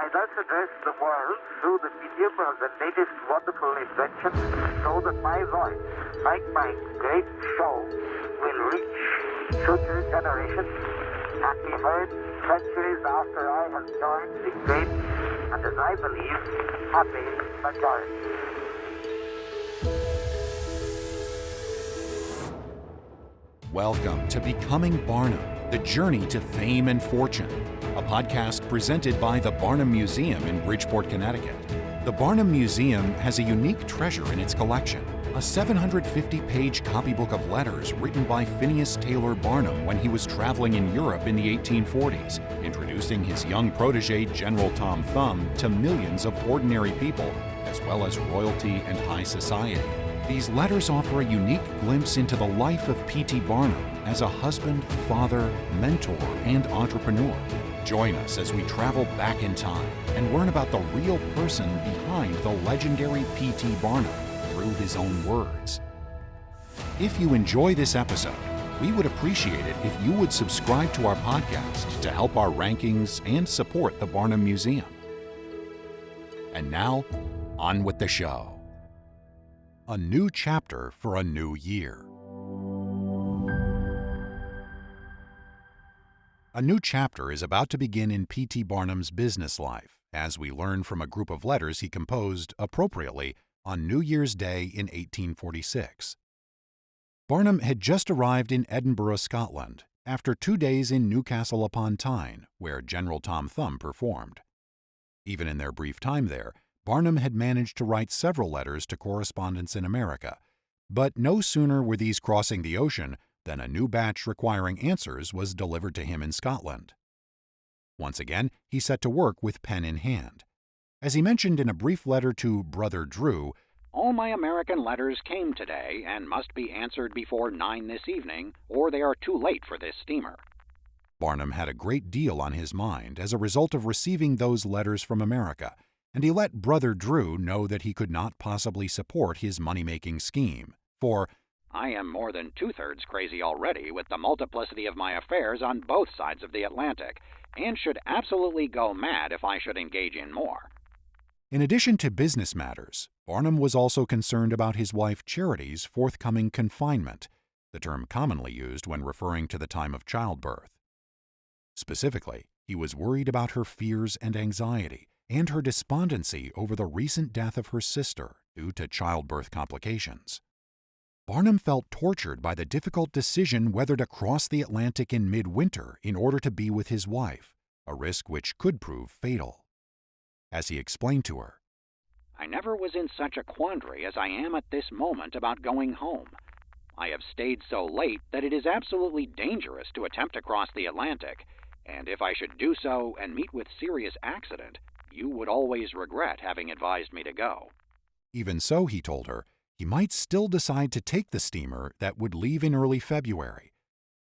I thus address the world through the medium of the latest wonderful invention, so that my voice, like my great show, will reach future generations and be heard centuries after I have joined the great and, as I believe, happy majority. Welcome to Becoming Barnum, the journey to fame and fortune, a podcast presented by the Barnum Museum in Bridgeport, Connecticut. The Barnum Museum has a unique treasure in its collection, a 750-page copybook of letters written by Phineas Taylor Barnum when he was traveling in Europe in the 1840s, introducing his young protege, General Tom Thumb, to millions of ordinary people, as well as royalty and high society. These letters offer a unique glimpse into the life of P.T. Barnum as a husband, father, mentor, and entrepreneur. Join us as we travel back in time and learn about the real person behind the legendary P.T. Barnum through his own words. If you enjoy this episode, we would appreciate it if you would subscribe to our podcast to help our rankings and support the Barnum Museum. And now, on with the show. A new chapter for a new year. A new chapter is about to begin in P.T. Barnum's business life, as we learn from a group of letters he composed, appropriately, on New Year's Day in 1846. Barnum had just arrived in Edinburgh, Scotland, after 2 days in Newcastle upon Tyne, where General Tom Thumb performed. Even in their brief time there, Barnum had managed to write several letters to correspondents in America, but no sooner were these crossing the ocean than a new batch requiring answers was delivered to him in Scotland. Once again, he set to work with pen in hand. As he mentioned in a brief letter to Brother Drew, "All my American letters came today and must be answered before 9 this evening, or they are too late for this steamer." Barnum had a great deal on his mind as a result of receiving those letters from America, and he let Brother Drew know that he could not possibly support his money-making scheme, for "I am more than two-thirds crazy already with the multiplicity of my affairs on both sides of the Atlantic, and should absolutely go mad if I should engage in more." In addition to business matters, Barnum was also concerned about his wife Charity's forthcoming confinement, the term commonly used when referring to the time of childbirth. Specifically, he was worried about her fears and anxiety, and her despondency over the recent death of her sister due to childbirth complications. Barnum felt tortured by the difficult decision whether to cross the Atlantic in midwinter in order to be with his wife, a risk which could prove fatal. As he explained to her, "I never was in such a quandary as I am at this moment about going home. I have stayed so late that it is absolutely dangerous to attempt to cross the Atlantic, and if I should do so and meet with serious accident, you would always regret having advised me to go." Even so, he told her, he might still decide to take the steamer that would leave in early February.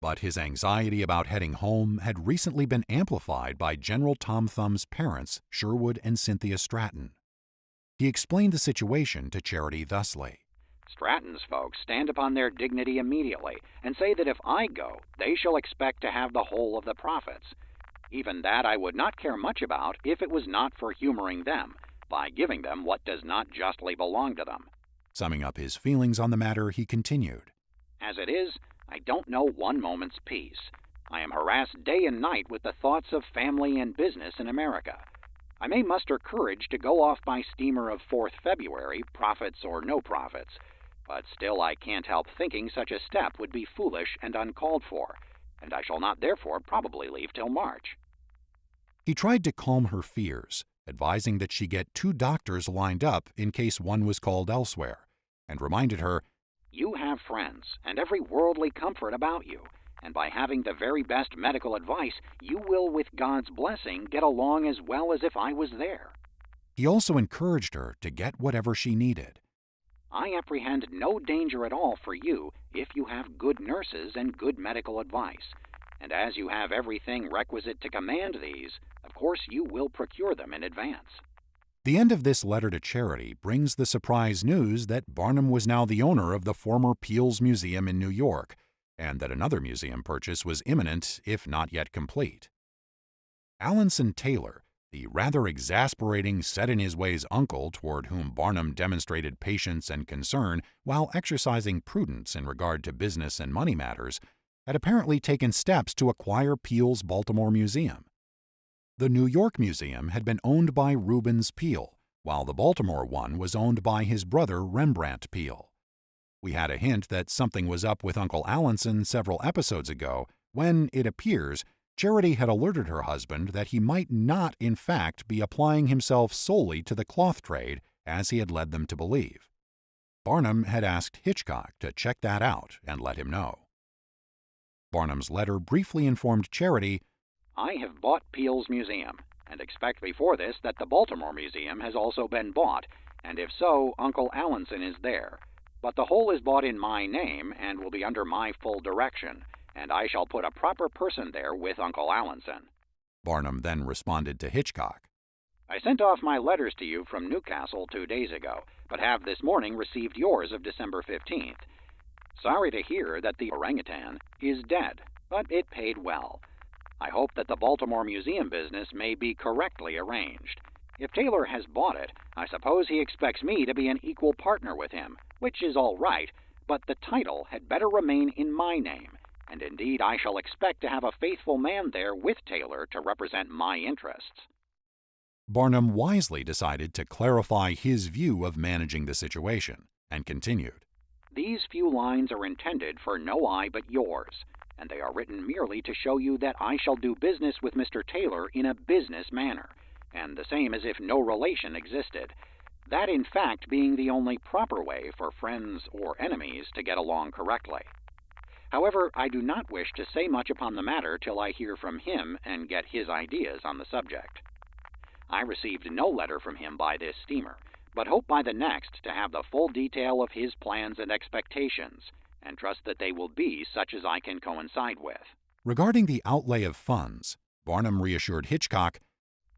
But his anxiety about heading home had recently been amplified by General Tom Thumb's parents, Sherwood and Cynthia Stratton. He explained the situation to Charity thusly. "Stratton's folks stand upon their dignity immediately and say that if I go, they shall expect to have the whole of the profits. Even that I would not care much about if it was not for humoring them by giving them what does not justly belong to them." Summing up his feelings on the matter, he continued, "As it is, I don't know one moment's peace. I am harassed day and night with the thoughts of family and business in America. I may muster courage to go off by steamer of 4th February, profits or no profits, but still I can't help thinking such a step would be foolish and uncalled for, and I shall not therefore probably leave till March." He tried to calm her fears, advising that she get 2 doctors lined up in case one was called elsewhere, and reminded her, "You have friends and every worldly comfort about you, and by having the very best medical advice, you will, with God's blessing, get along as well as if I was there." He also encouraged her to get whatever she needed. "I apprehend no danger at all for you if you have good nurses and good medical advice, and as you have everything requisite to command these, of course you will procure them in advance." The end of this letter to Charity brings the surprise news that Barnum was now the owner of the former Peale's Museum in New York, and that another museum purchase was imminent, if not yet complete. Alanson Taylor, The rather exasperating, set-in-his-ways uncle toward whom Barnum demonstrated patience and concern while exercising prudence in regard to business and money matters, had apparently taken steps to acquire Peale's Baltimore Museum. The New York Museum had been owned by Rubens Peale, while the Baltimore one was owned by his brother Rembrandt Peale. We had a hint that something was up with Uncle Allinson several episodes ago when, it appears, Charity had alerted her husband that he might not, in fact, be applying himself solely to the cloth trade as he had led them to believe. Barnum had asked Hitchcock to check that out and let him know. Barnum's letter briefly informed Charity, I have bought Peale's museum, and expect before this that the Baltimore Museum has also been bought, and if so, Uncle Allinson is there. But the whole is bought in my name and will be under my full direction, and I shall put a proper person there with Uncle Allinson. Barnum then responded to Hitchcock. I sent off my letters to you from Newcastle 2 days ago, but have this morning received yours of December 15th. Sorry to hear that the orangutan is dead, but it paid well. I hope that the Baltimore Museum business may be correctly arranged. If Taylor has bought it, I suppose he expects me to be an equal partner with him, which is all right, but the title had better remain in my name, and indeed I shall expect to have a faithful man there with Taylor to represent my interests. Barnum wisely decided to clarify his view of managing the situation, and continued. These few lines are intended for no eye but yours, and they are written merely to show you that I shall do business with Mr. Taylor in a business manner, and the same as if no relation existed, that in fact being the only proper way for friends or enemies to get along correctly. However, I do not wish to say much upon the matter till I hear from him and get his ideas on the subject. I received no letter from him by this steamer, but hope by the next to have the full detail of his plans and expectations, and trust that they will be such as I can coincide with. Regarding the outlay of funds, Barnum reassured Hitchcock,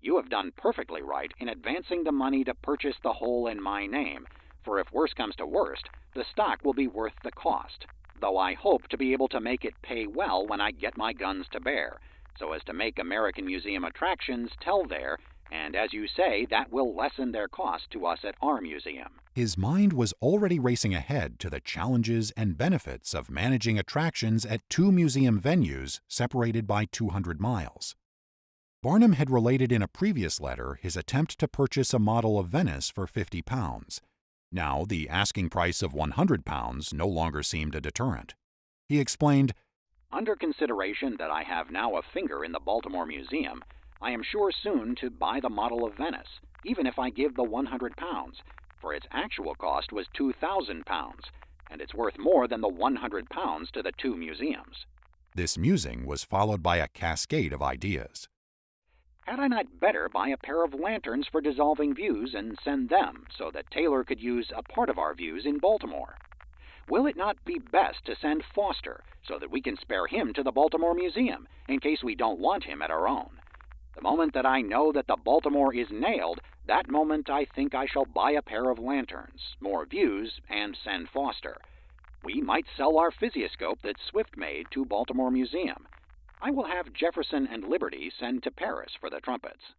You have done perfectly right in advancing the money to purchase the whole in my name, for if worse comes to worst, the stock will be worth the cost, though I hope to be able to make it pay well when I get my guns to bear, so as to make American Museum attractions tell there, and as you say, that will lessen their cost to us at our museum. His mind was already racing ahead to the challenges and benefits of managing attractions at two museum venues separated by 200 miles. Barnum had related in a previous letter his attempt to purchase a model of Venice for £50. Now, the asking price of £100 no longer seemed a deterrent. He explained, Under consideration that I have now a finger in the Baltimore Museum, I am sure soon to buy the model of Venice, even if I give the £100, for its actual cost was £2,000, and it's worth more than the £100 to the two museums. This musing was followed by a cascade of ideas. Had I not better buy a pair of lanterns for dissolving views and send them so that Taylor could use a part of our views in Baltimore? Will it not be best to send Foster so that we can spare him to the Baltimore Museum in case we don't want him at our own? The moment that I know that the Baltimore is nailed, that moment I think I shall buy a pair of lanterns, more views, and send Foster. We might sell our physioscope that Swift made to Baltimore Museum. I will have Jefferson and Liberty send to Paris for the trumpets.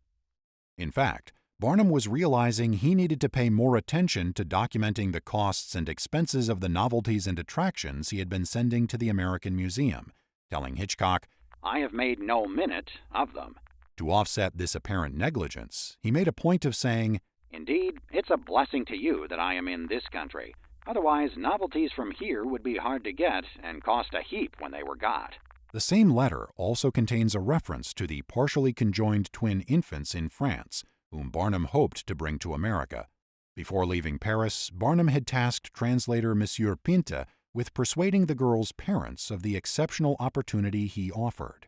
In fact, Barnum was realizing he needed to pay more attention to documenting the costs and expenses of the novelties and attractions he had been sending to the American Museum, telling Hitchcock, I have made no minute of them. To offset this apparent negligence, he made a point of saying, Indeed, it's a blessing to you that I am in this country. Otherwise, novelties from here would be hard to get and cost a heap when they were got. The same letter also contains a reference to the partially conjoined twin infants in France, whom Barnum hoped to bring to America. Before leaving Paris, Barnum had tasked translator Monsieur Pinta with persuading the girls' parents of the exceptional opportunity he offered.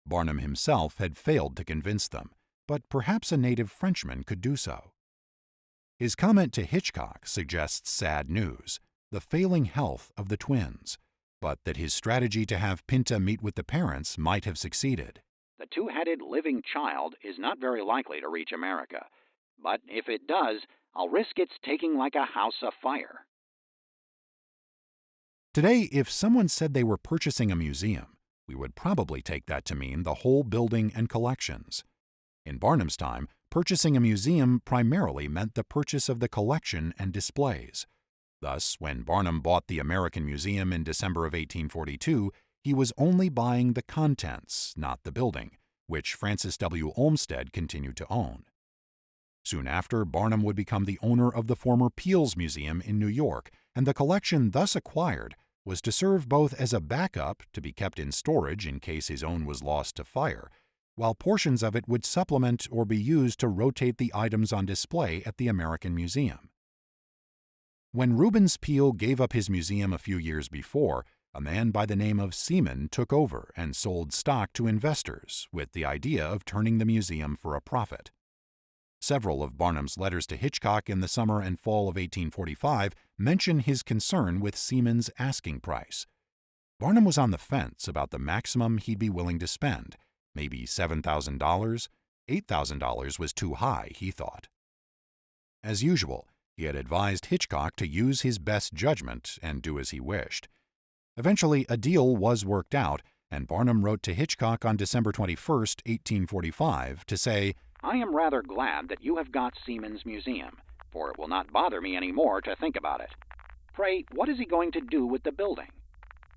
Barnum himself had failed to convince them, but perhaps a native Frenchman could do so. His comment to Hitchcock suggests sad news, the failing health of the twins, but that his strategy to have Pinta meet with the parents might have succeeded. The two-headed living child is not very likely to reach America, but if it does, I'll risk its taking like a house afire. Today, if someone said they were purchasing a museum, we would probably take that to mean the whole building and collections. In Barnum's time, purchasing a museum primarily meant the purchase of the collection and displays. Thus, when Barnum bought the American Museum in December of 1842, he was only buying the contents, not the building, which Francis W. Olmsted continued to own. Soon after, Barnum would become the owner of the former Peale's Museum in New York, and the collection thus acquired was to serve both as a backup to be kept in storage in case his own was lost to fire, while portions of it would supplement or be used to rotate the items on display at the American Museum. When Rubens Peale gave up his museum a few years before, a man by the name of Seaman took over and sold stock to investors with the idea of turning the museum for a profit. Several of Barnum's letters to Hitchcock in the summer and fall of 1845 mention his concern with Seaman's asking price. Barnum was on the fence about the maximum he'd be willing to spend, maybe $7,000. $8,000 was too high, he thought. As usual, he had advised Hitchcock to use his best judgment and do as he wished. Eventually, a deal was worked out, and Barnum wrote to Hitchcock on December 21, 1845, to say, I am rather glad that you have got Seaman's Museum, for it will not bother me any more to think about it. Pray, what is he going to do with the building?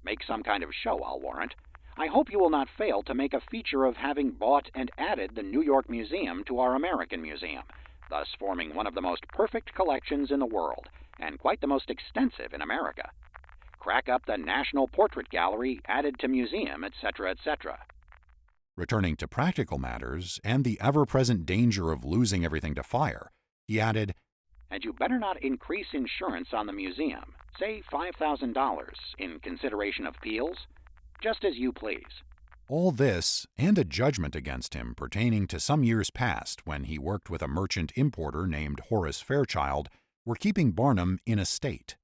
Make some kind of show, I'll warrant. I hope you will not fail to make a feature of having bought and added the New York Museum to our American Museum, thus forming one of the most perfect collections in the world, and quite the most extensive in America. Crack up the National Portrait Gallery added to museum, etc., etc. Returning to practical matters and the ever-present danger of losing everything to fire, he added, And you better not increase insurance on the museum, say $5,000, in consideration of Peale's. Just as you please. All this, and a judgment against him pertaining to some years past when he worked with a merchant importer named Horace Fairchild, were keeping Barnum in a state.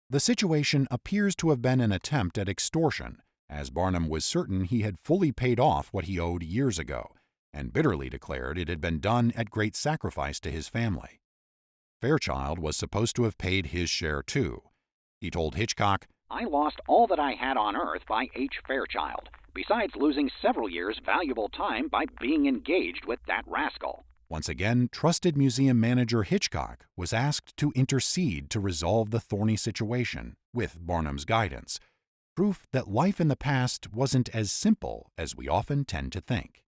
The situation appears to have been an attempt at extortion, as Barnum was certain he had fully paid off what he owed years ago, and bitterly declared it had been done at great sacrifice to his family. Fairchild was supposed to have paid his share too. He told Hitchcock, I lost all that I had on earth by H. Fairchild, besides losing several years' valuable time by being engaged with that rascal. Once again, trusted museum manager Hitchcock was asked to intercede to resolve the thorny situation, with Barnum's guidance, proof that life in the past wasn't as simple as we often tend to think.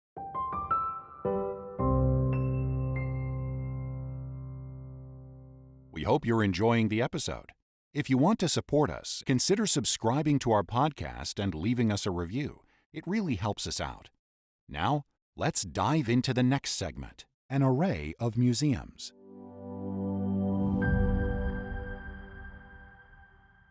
We hope you're enjoying the episode. If you want to support us, consider subscribing to our podcast and leaving us a review. It really helps us out. Now, let's dive into the next segment, an array of museums.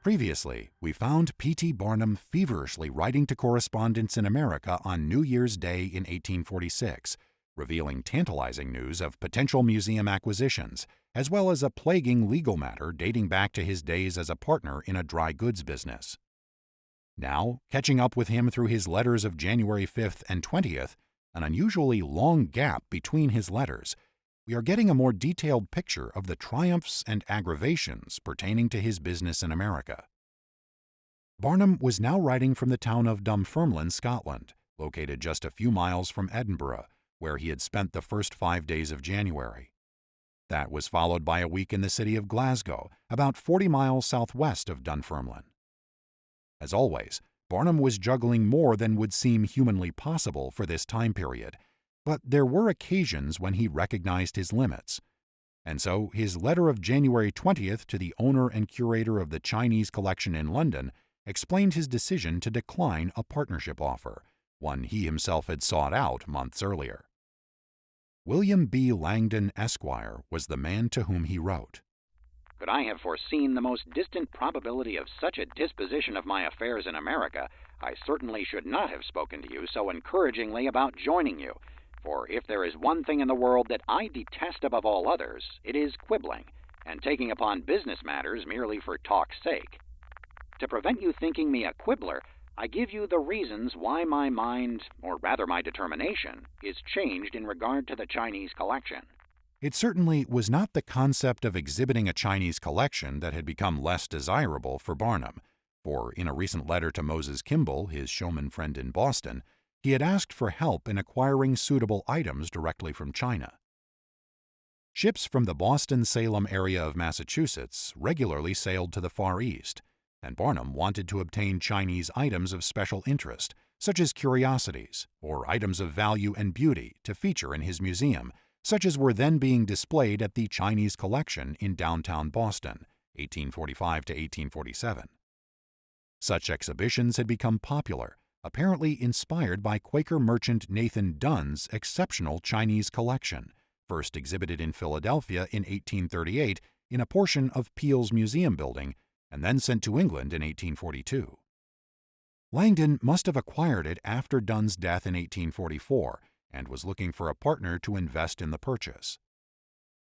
Previously, we found P.T. Barnum feverishly writing to correspondents in America on New Year's Day in 1846, revealing tantalizing news of potential museum acquisitions, as well as a plaguing legal matter dating back to his days as a partner in a dry goods business. Now, catching up with him through his letters of January 5th and 20th, an unusually long gap between his letters, we are getting a more detailed picture of the triumphs and aggravations pertaining to his business in America. Barnum was now writing from the town of Dunfermline, Scotland, located just a few miles from Edinburgh, where he had spent the first 5 days of January. That was followed by a week in the city of Glasgow, about 40 miles southwest of Dunfermline. As always, Barnum was juggling more than would seem humanly possible for this time period, but there were occasions when he recognized his limits. And so his letter of January 20th to the owner and curator of the Chinese collection in London explained his decision to decline a partnership offer, one he himself had sought out months earlier. William B. Langdon, Esquire, was the man to whom he wrote. Could I have foreseen the most distant probability of such a disposition of my affairs in America, I certainly should not have spoken to you so encouragingly about joining you, for if there is one thing in the world that I detest above all others, it is quibbling, and taking upon business matters merely for talk's sake. To prevent you thinking me a quibbler, I give you the reasons why my mind, or rather my determination, is changed in regard to the Chinese collection. It certainly was not the concept of exhibiting a Chinese collection that had become less desirable for Barnum, for in a recent letter to Moses Kimball, his showman friend in Boston, he had asked for help in acquiring suitable items directly from China. Ships from the Boston-Salem area of Massachusetts regularly sailed to the Far East, and Barnum wanted to obtain Chinese items of special interest, such as curiosities or items of value and beauty to feature in his museum, such as were then being displayed at the Chinese Collection in downtown Boston, 1845 to 1847. Such exhibitions had become popular, apparently inspired by Quaker merchant Nathan Dunn's exceptional Chinese collection, first exhibited in Philadelphia in 1838 in a portion of Peale's Museum building, and then sent to England in 1842. Langdon must have acquired it after Dunn's death in 1844 and was looking for a partner to invest in the purchase.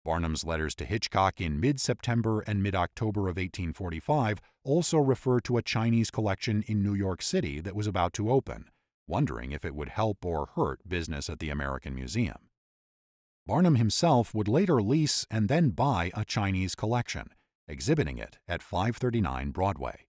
Barnum's letters to Hitchcock in mid-September and mid-October of 1845 also refer to a Chinese collection in New York City that was about to open, wondering if it would help or hurt business at the American Museum. Barnum himself would later lease and then buy a Chinese collection, exhibiting it at 539 Broadway.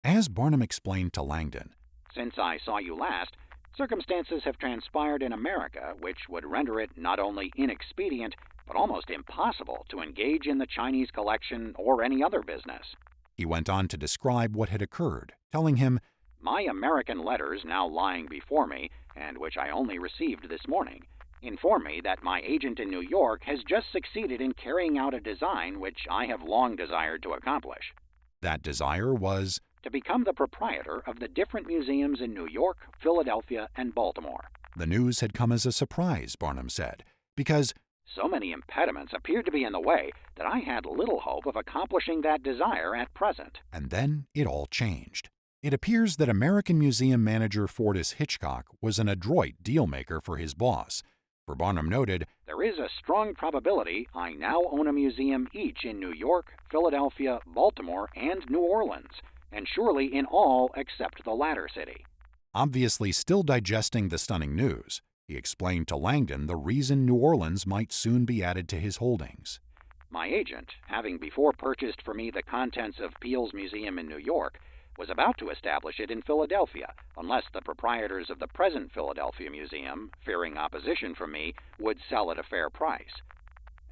As Barnum explained to Langdon, "Since I saw you last, circumstances have transpired in America which would render it not only inexpedient, but almost impossible to engage in the Chinese collection or any other business." He went on to describe what had occurred, telling him, "My American letters now lying before me, and which I only received this morning, inform me that my agent in New York has just succeeded in carrying out a design which I have long desired to accomplish." That desire was to become the proprietor of the different museums in New York, Philadelphia, and Baltimore. The news had come as a surprise, Barnum said, because so many impediments appeared to be in the way that I had little hope of accomplishing that desire at present. And then it all changed. It appears that American Museum manager Fortis Hitchcock was an adroit deal-maker for his boss, for Barnum noted, "There is a strong probability I now own a museum each in New York, Philadelphia, Baltimore, and New Orleans, and surely in all except the latter city." Obviously still digesting the stunning news, he explained to Langdon the reason New Orleans might soon be added to his holdings. "My agent, having before purchased for me the contents of Peale's Museum in New York, was about to establish it in Philadelphia, unless the proprietors of the present Philadelphia Museum, fearing opposition from me, would sell at a fair price.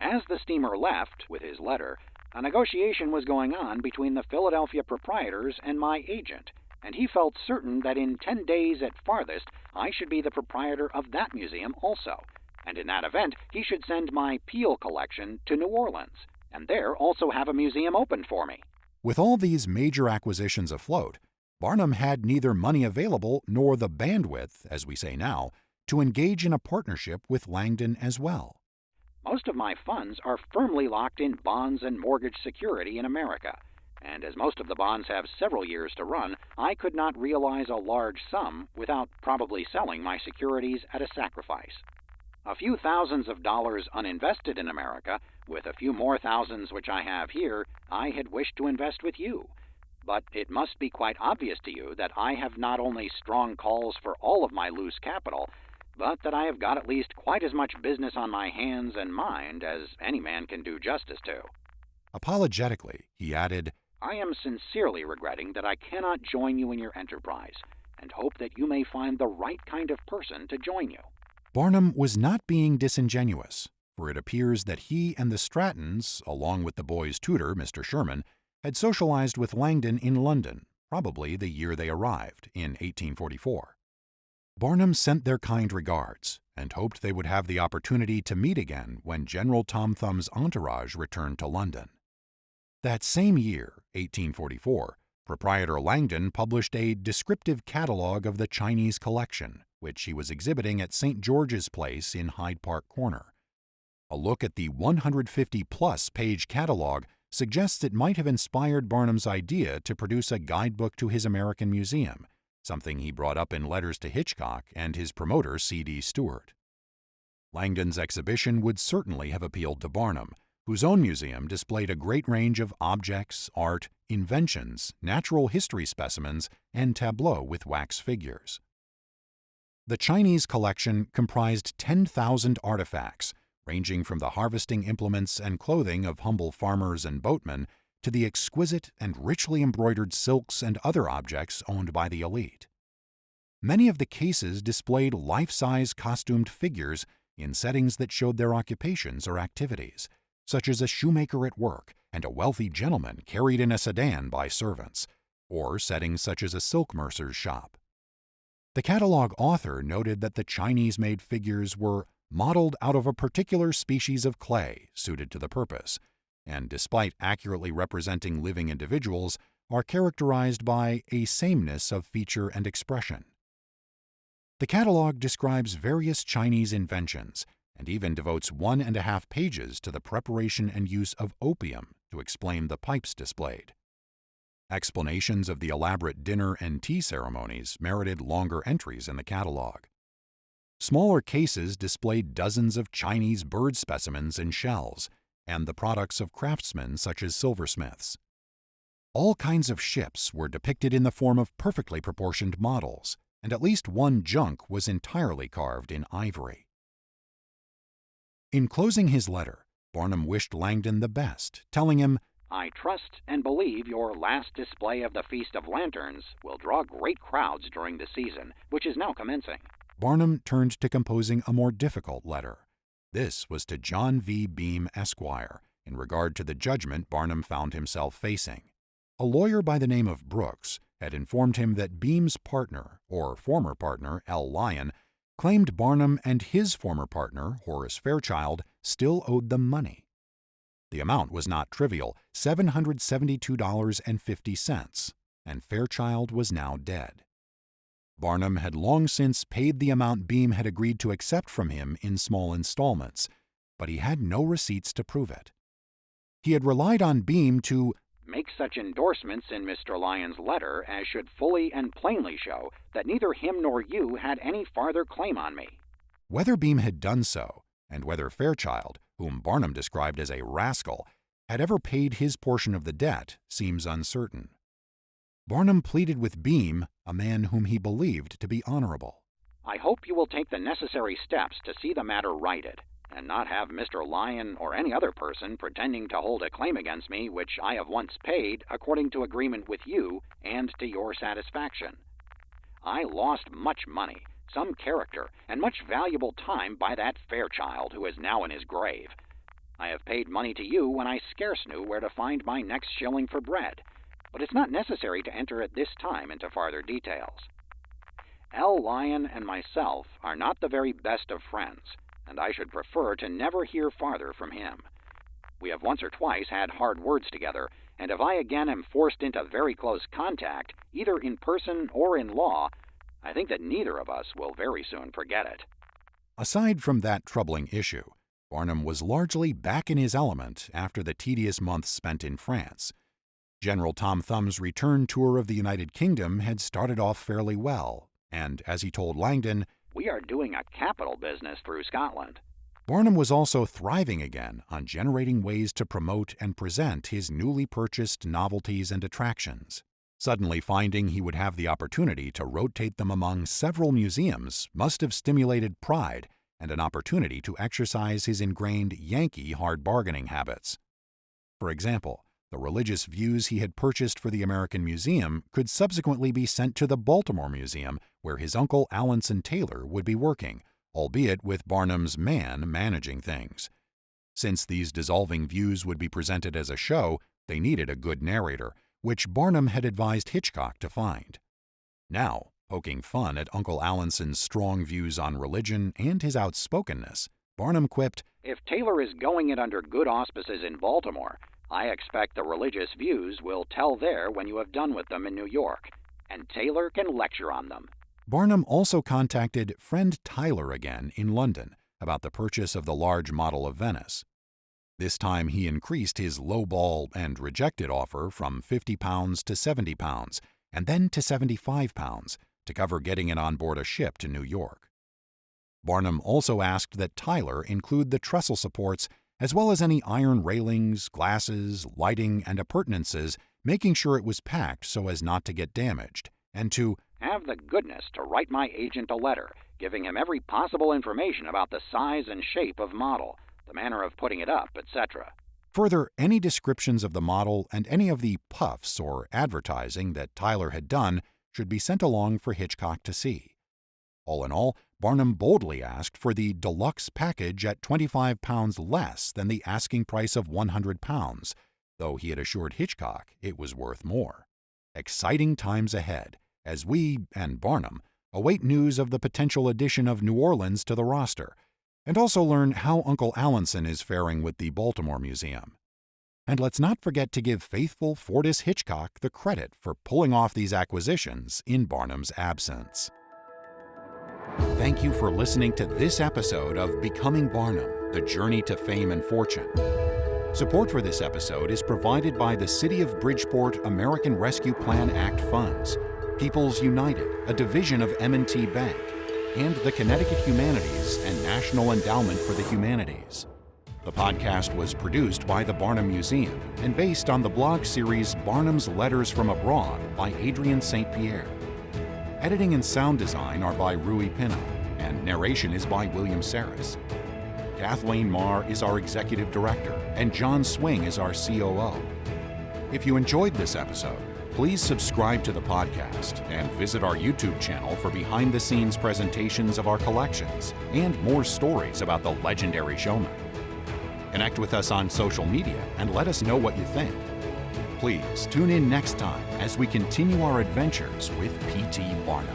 As the steamer left, with his letter, a negotiation was going on between the Philadelphia proprietors and my agent, and he felt certain that in 10 days at farthest I should be the proprietor of that museum also, and in that event he should send my Peale collection to New Orleans, and there also have a museum opened for me." With all these major acquisitions afloat, Barnum had neither money available nor the bandwidth, as we say now, to engage in a partnership with Langdon as well. "Most of my funds are firmly locked in bonds and mortgage security in America, and as most of the bonds have several years to run, I could not realize a large sum without probably selling my securities at a sacrifice. A few thousands of dollars uninvested in America, with a few more thousands which I have here, I had wished to invest with you. But it must be quite obvious to you that I have not only strong calls for all of my loose capital, but that I have got at least quite as much business on my hands and mind as any man can do justice to." Apologetically, he added, "I am sincerely regretting that I cannot join you in your enterprise, and hope that you may find the right kind of person to join you." Barnum was not being disingenuous, for it appears that he and the Strattons, along with the boy's tutor, Mr. Sherman, had socialized with Langdon in London, probably the year they arrived, in 1844. Barnum sent their kind regards and hoped they would have the opportunity to meet again when General Tom Thumb's entourage returned to London. That same year, 1844, proprietor Langdon published a descriptive catalog of the Chinese collection, which he was exhibiting at St. George's Place in Hyde Park Corner. A look at the 150-plus page catalog suggests it might have inspired Barnum's idea to produce a guidebook to his American Museum, something he brought up in letters to Hitchcock and his promoter C.D. Stewart. Langdon's exhibition would certainly have appealed to Barnum, whose own museum displayed a great range of objects, art, inventions, natural history specimens, and tableaux with wax figures. The Chinese collection comprised 10,000 artifacts, ranging from the harvesting implements and clothing of humble farmers and boatmen to the exquisite and richly embroidered silks and other objects owned by the elite. Many of the cases displayed life-size costumed figures in settings that showed their occupations or activities, such as a shoemaker at work and a wealthy gentleman carried in a sedan by servants, or settings such as a silk mercer's shop. The catalog author noted that the Chinese-made figures were modeled out of a particular species of clay suited to the purpose, and despite accurately representing living individuals, are characterized by a sameness of feature and expression. The catalog describes various Chinese inventions and even devotes 1.5 pages to the preparation and use of opium to explain the pipes displayed. Explanations of the elaborate dinner and tea ceremonies merited longer entries in the catalog. Smaller cases displayed dozens of Chinese bird specimens and shells, and the products of craftsmen such as silversmiths. All kinds of ships were depicted in the form of perfectly proportioned models, and at least one junk was entirely carved in ivory. In closing his letter, Barnum wished Langdon the best, telling him, I trust and believe your last display of the Feast of Lanterns will draw great crowds during the season, which is now commencing. Barnum turned to composing a more difficult letter. This was to John V. Beam, Esquire, in regard to the judgment Barnum found himself facing. A lawyer by the name of Brooks had informed him that Beam's partner, or former partner, L. Lyon, claimed Barnum and his former partner, Horace Fairchild, still owed them money. The amount was not trivial, $772.50, and Fairchild was now dead. Barnum had long since paid the amount Beam had agreed to accept from him in small installments, but he had no receipts to prove it. He had relied on Beam to make such endorsements in Mr. Lyon's letter as should fully and plainly show that neither him nor you had any farther claim on me. Whether Beam had done so, and whether Fairchild, whom Barnum described as a rascal, had ever paid his portion of the debt, seems uncertain. Barnum pleaded with Beam, a man whom he believed to be honorable. I hope you will take the necessary steps to see the matter righted, and not have Mr. Lyon or any other person pretending to hold a claim against me which I have once paid according to agreement with you and to your satisfaction. I lost much money, some character, and much valuable time by that Fairchild who is now in his grave. I have paid money to you when I scarce knew where to find my next shilling for bread, but it's not necessary to enter at this time into farther details. L. Lyon and myself are not the very best of friends, and I should prefer to never hear farther from him. We have once or twice had hard words together, and if I again am forced into very close contact, either in person or in law, I think that neither of us will very soon forget it. Aside from that troubling issue, Barnum was largely back in his element after the tedious months spent in France. General Tom Thumb's return tour of the United Kingdom had started off fairly well, and, as he told Langdon, we are doing a capital business through Scotland. Barnum was also thriving again on generating ways to promote and present his newly purchased novelties and attractions. Suddenly finding he would have the opportunity to rotate them among several museums must have stimulated pride and an opportunity to exercise his ingrained Yankee hard bargaining habits. For example, the religious views he had purchased for the American Museum could subsequently be sent to the Baltimore Museum, where his uncle Alanson Taylor would be working, albeit with Barnum's man managing things. Since these dissolving views would be presented as a show, they needed a good narrator, which Barnum had advised Hitchcock to find. Now, poking fun at Uncle Alanson's strong views on religion and his outspokenness, Barnum quipped, If Taylor is going it under good auspices in Baltimore, I expect the religious views will tell there when you have done with them in New York, and Taylor can lecture on them. Barnum also contacted friend Tyler again in London about the purchase of the large model of Venice. This time he increased his lowball and rejected offer from £50 to £70, and then to £75, to cover getting it on board a ship to New York. Barnum also asked that Tyler include the trestle supports as well as any iron railings, glasses, lighting, and appurtenances, making sure it was packed so as not to get damaged, and to have the goodness to write my agent a letter, giving him every possible information about the size and shape of model, the manner of putting it up, etc. Further, any descriptions of the model and any of the puffs or advertising that Tyler had done should be sent along for Hitchcock to see. All in all, Barnum boldly asked for the deluxe package at 25 pounds less than the asking price of 100 pounds, though he had assured Hitchcock it was worth more. Exciting times ahead, as we, and Barnum, await news of the potential addition of New Orleans to the roster, and also learn how Uncle Allenson is faring with the Baltimore Museum. And let's not forget to give faithful Fortis Hitchcock the credit for pulling off these acquisitions in Barnum's absence. Thank you for listening to this episode of Becoming Barnum, The Journey to Fame and Fortune. Support for this episode is provided by the City of Bridgeport American Rescue Plan Act funds, People's United, a division of M&T Bank, and the Connecticut Humanities and National Endowment for the Humanities. The podcast was produced by the Barnum Museum and based on the blog series Barnum's Letters from Abroad by Adrian St. Pierre. Editing and sound design are by Rui Pino, and narration is by William Saris. Kathleen Marr is our executive director, and John Swing is our COO. If you enjoyed this episode, please subscribe to the podcast and visit our YouTube channel for behind-the-scenes presentations of our collections and more stories about the legendary showman. Connect with us on social media and let us know what you think. Please tune in next time as we continue our adventures with P.T. Barnum.